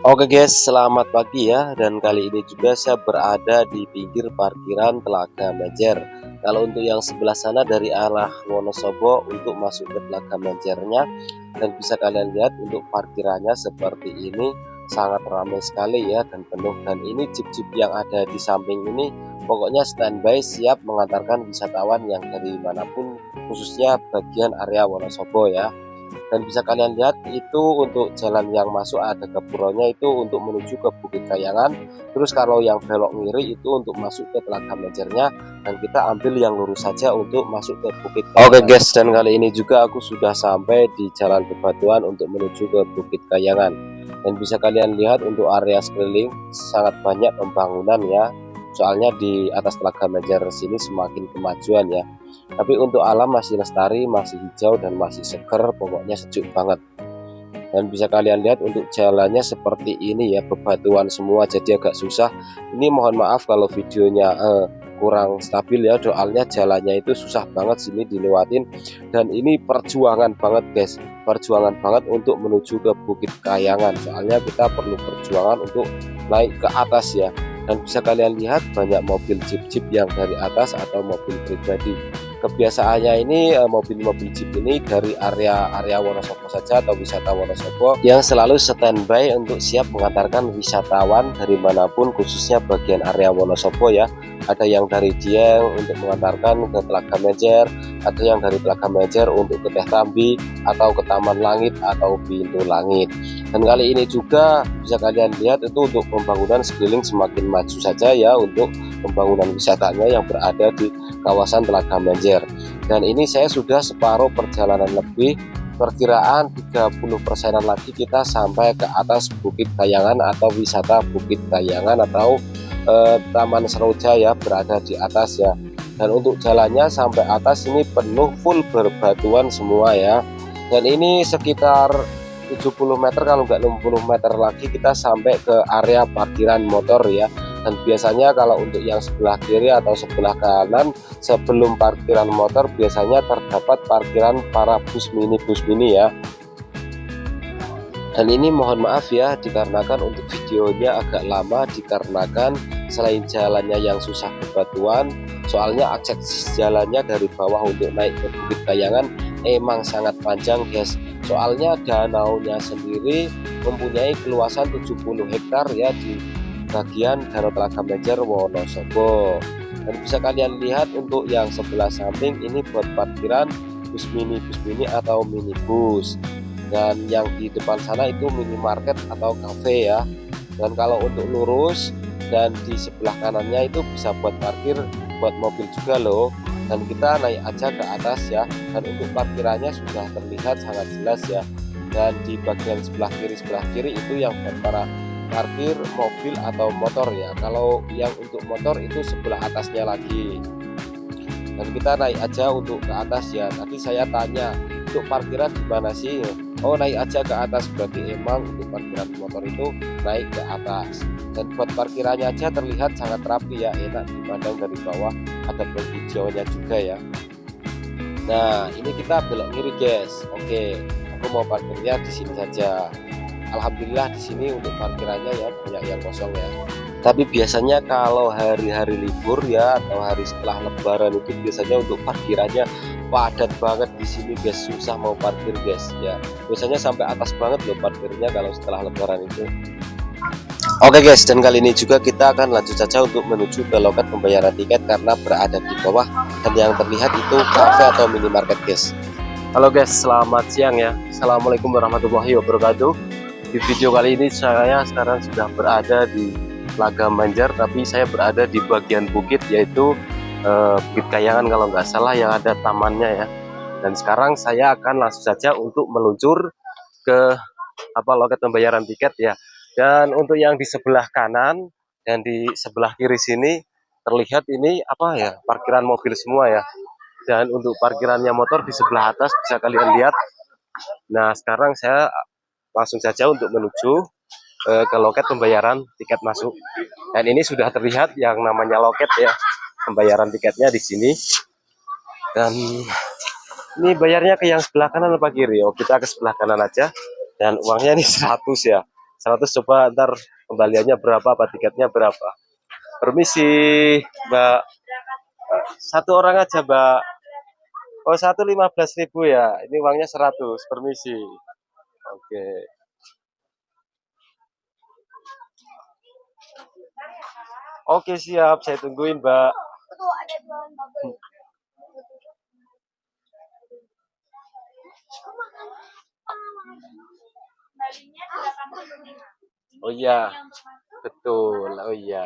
Oke guys, selamat pagi ya. Dan kali ini juga saya berada di pinggir parkiran Telaga Menjer. Kalau untuk yang sebelah sana dari arah Wonosobo untuk masuk ke Telaga Menjernya, dan bisa kalian lihat untuk parkirannya seperti ini sangat ramai sekali ya dan penuh. Dan ini jeep-jeep yang ada di samping ini pokoknya standby siap mengantarkan wisatawan yang dari manapun, khususnya bagian area Wonosobo ya. Dan bisa kalian lihat itu untuk jalan yang masuk ada ke puronya itu untuk menuju ke Bukit Kayangan. Terus kalau yang belok ngiri itu untuk masuk ke Telaga Menjernya, dan kita ambil yang lurus saja untuk masuk ke Bukit Kayangan. Oke guys, dan kali ini juga aku sudah sampai di Jalan Bebatuan untuk menuju ke Bukit Kayangan. Dan bisa kalian lihat untuk area sekeliling sangat banyak pembangunan ya. Soalnya di atas Telaga Menjer sini semakin kemajuan ya. Tapi untuk alam masih lestari, masih hijau dan masih seger, pokoknya sejuk banget. Dan bisa kalian lihat untuk jalannya seperti ini ya, bebatuan semua jadi agak susah. Ini mohon maaf kalau videonya kurang stabil ya, soalnya jalannya itu susah banget sini dilewatin. Dan ini perjuangan banget guys, perjuangan banget untuk menuju ke Bukit Kayangan. Soalnya kita perlu perjuangan untuk naik ke atas ya. Dan bisa kalian lihat banyak mobil jeep-jeep yang dari atas atau mobil pribadi. Kebiasaannya ini mobil-mobil jeep ini dari area Wonosobo saja atau wisata Wonosobo yang selalu standby untuk siap mengantarkan wisatawan dari manapun, khususnya bagian area Wonosobo ya. Ada yang dari Dieng untuk mengantarkan ke Telaga Menjer, ada yang dari Telaga Menjer untuk ke Teh Tambi atau ke Taman Langit atau Pintu Langit. Dan kali ini juga bisa kalian lihat itu untuk pembangunan sekeliling semakin maju saja ya, untuk pembangunan wisatanya yang berada di kawasan Telaga Menjer. Dan ini saya sudah separuh perjalanan lebih, perkiraan 30%-an lagi kita sampai ke atas Bukit Kayangan atau wisata Bukit Kayangan atau Taman Seroja ya, berada di atas ya. Dan untuk jalannya sampai atas ini penuh full berbatuan semua ya. Dan ini sekitar 70 meter kalau nggak 60 meter lagi kita sampai ke area parkiran motor ya. Dan biasanya kalau untuk yang sebelah kiri atau sebelah kanan sebelum parkiran motor biasanya terdapat parkiran para bus mini ya. Dan ini mohon maaf ya dikarenakan untuk videonya agak lama, dikarenakan selain jalannya yang susah bebatuan, soalnya akses jalannya dari bawah untuk naik ke Bukit Kayangan emang sangat panjang guys. Soalnya danaunya sendiri mempunyai keluasan 70 hektar ya di bagian Danau Telaga Menjer Wonosobo. Dan bisa kalian lihat untuk yang sebelah samping ini buat parkiran bus mini atau minibus. Dan yang di depan sana itu minimarket atau cafe ya. Dan kalau untuk lurus dan di sebelah kanannya itu bisa buat parkir buat mobil juga loh. Dan kita naik aja ke atas ya. Dan untuk parkirannya sudah terlihat sangat jelas ya. Dan di bagian sebelah kiri itu yang buat para parkir mobil atau motor ya. Kalau yang untuk motor itu sebelah atasnya lagi. Dan kita naik aja untuk ke atas ya. Tadi saya tanya untuk parkiran gimana sih? Oh, naik aja ke atas, berarti emang untuk parkiran motor itu naik ke atas. Dan buat parkirannya aja terlihat sangat rapi ya, enak dipandang dari bawah, ada blok hijaunya juga ya. Nah, ini kita belok kiri guys. Oke, aku mau parkirnya di sini saja. Alhamdulillah di sini untuk parkirannya ya banyak yang kosong ya. Tapi biasanya kalau hari-hari libur ya atau hari setelah Lebaran itu biasanya untuk parkirannya padat banget di sini guys, susah mau parkir guys ya. Biasanya sampai atas banget loh parkirnya kalau setelah Lebaran itu. Oke guys, dan kali ini juga kita akan lanjut saja untuk menuju ke loket pembayaran tiket karena berada di bawah, dan yang terlihat itu cafe atau minimarket guys. Halo guys, selamat siang ya. Assalamualaikum warahmatullahi wabarakatuh. Di video kali ini saya sekarang sudah berada di Telaga Menjer, tapi saya berada di bagian bukit yaitu Bukit Kayangan kalau nggak salah, yang ada tamannya ya. Dan sekarang saya akan langsung saja untuk meluncur ke loket pembayaran tiket ya. Dan untuk yang di sebelah kanan dan di sebelah kiri sini terlihat ini parkiran mobil semua ya. Dan untuk parkirannya motor di sebelah atas bisa kalian lihat. Nah, sekarang saya langsung saja untuk menuju ke loket pembayaran tiket masuk. Dan ini sudah terlihat yang namanya loket ya, pembayaran tiketnya di sini. Dan ini bayarnya ke yang sebelah kanan apa kiri? Oh, kita ke sebelah kanan aja. Dan uangnya ini 100 ya. 100 coba ntar kembaliannya berapa, apa tiketnya berapa. Permisi Mbak, satu orang aja Mbak. Oh, satu 15.000 ya, ini uangnya 100. Permisi. Oke. Oke siap, saya tungguin Mbak. Oh iya, betul. Oh iya.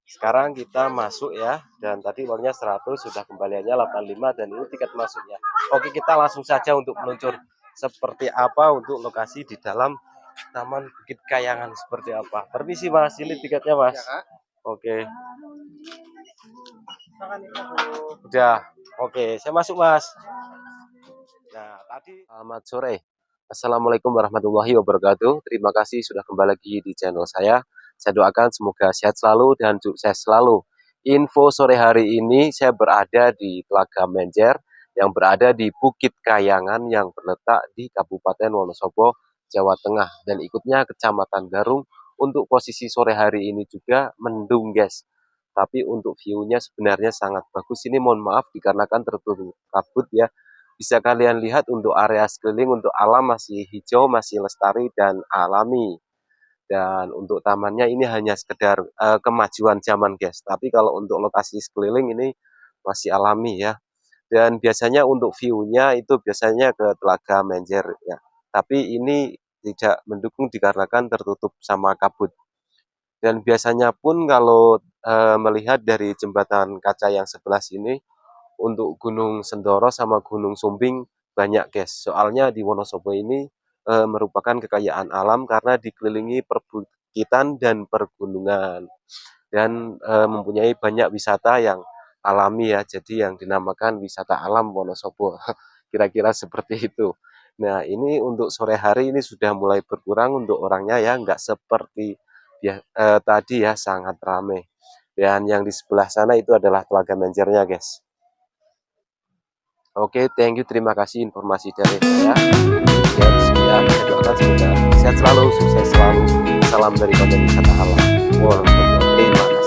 Sekarang kita masuk ya, dan tadi uangnya 100, sudah kembaliannya 85, dan ini tiket masuknya. Oke, kita langsung saja untuk meluncur. Seperti apa untuk lokasi di dalam Taman Bukit Kayangan, seperti apa. Permisi Mas, ini tiketnya Mas. Oke. Udah. Oke, saya masuk Mas. Nah, tadi selamat sore. Assalamualaikum warahmatullahi wabarakatuh. Terima kasih sudah kembali lagi di channel saya. Saya doakan semoga sehat selalu dan sukses selalu. Info sore hari ini saya berada di Telaga Menjer yang berada di Bukit Kayangan yang terletak di Kabupaten Wonosobo, Jawa Tengah, dan ikutnya Kecamatan Garung. Untuk posisi sore hari ini juga mendung guys. Tapi untuk view-nya sebenarnya sangat bagus. Ini mohon maaf dikarenakan tertutup kabut ya. Bisa kalian lihat untuk area sekeliling, untuk alam masih hijau, masih lestari dan alami. Dan untuk tamannya ini hanya sekedar kemajuan zaman guys. Tapi kalau untuk lokasi sekeliling ini masih alami ya. Dan biasanya untuk view-nya itu biasanya ke Telaga Menjer ya. Tapi ini tidak mendukung dikarenakan tertutup sama kabut. Dan biasanya pun kalau melihat dari jembatan kaca yang sebelah sini, untuk Gunung Sendoro sama Gunung Sumbing banyak guys. Soalnya di Wonosobo ini merupakan kekayaan alam karena dikelilingi perbukitan dan pergunungan. Dan mempunyai banyak wisata yang alami ya. Jadi yang dinamakan wisata alam Wonosobo. Kira-kira seperti itu. Nah ini untuk sore hari ini sudah mulai berkurang untuk orangnya ya. Nggak seperti ya, tadi ya, sangat ramai. Dan yang di sebelah sana itu adalah Telaga Menjernya guys. Oke, thank you, terima kasih informasi dari saya. Sekian, sekian, saya doakan semoga sehat selalu, sukses selalu. Salam dari konten wisata alam. Terima kasih.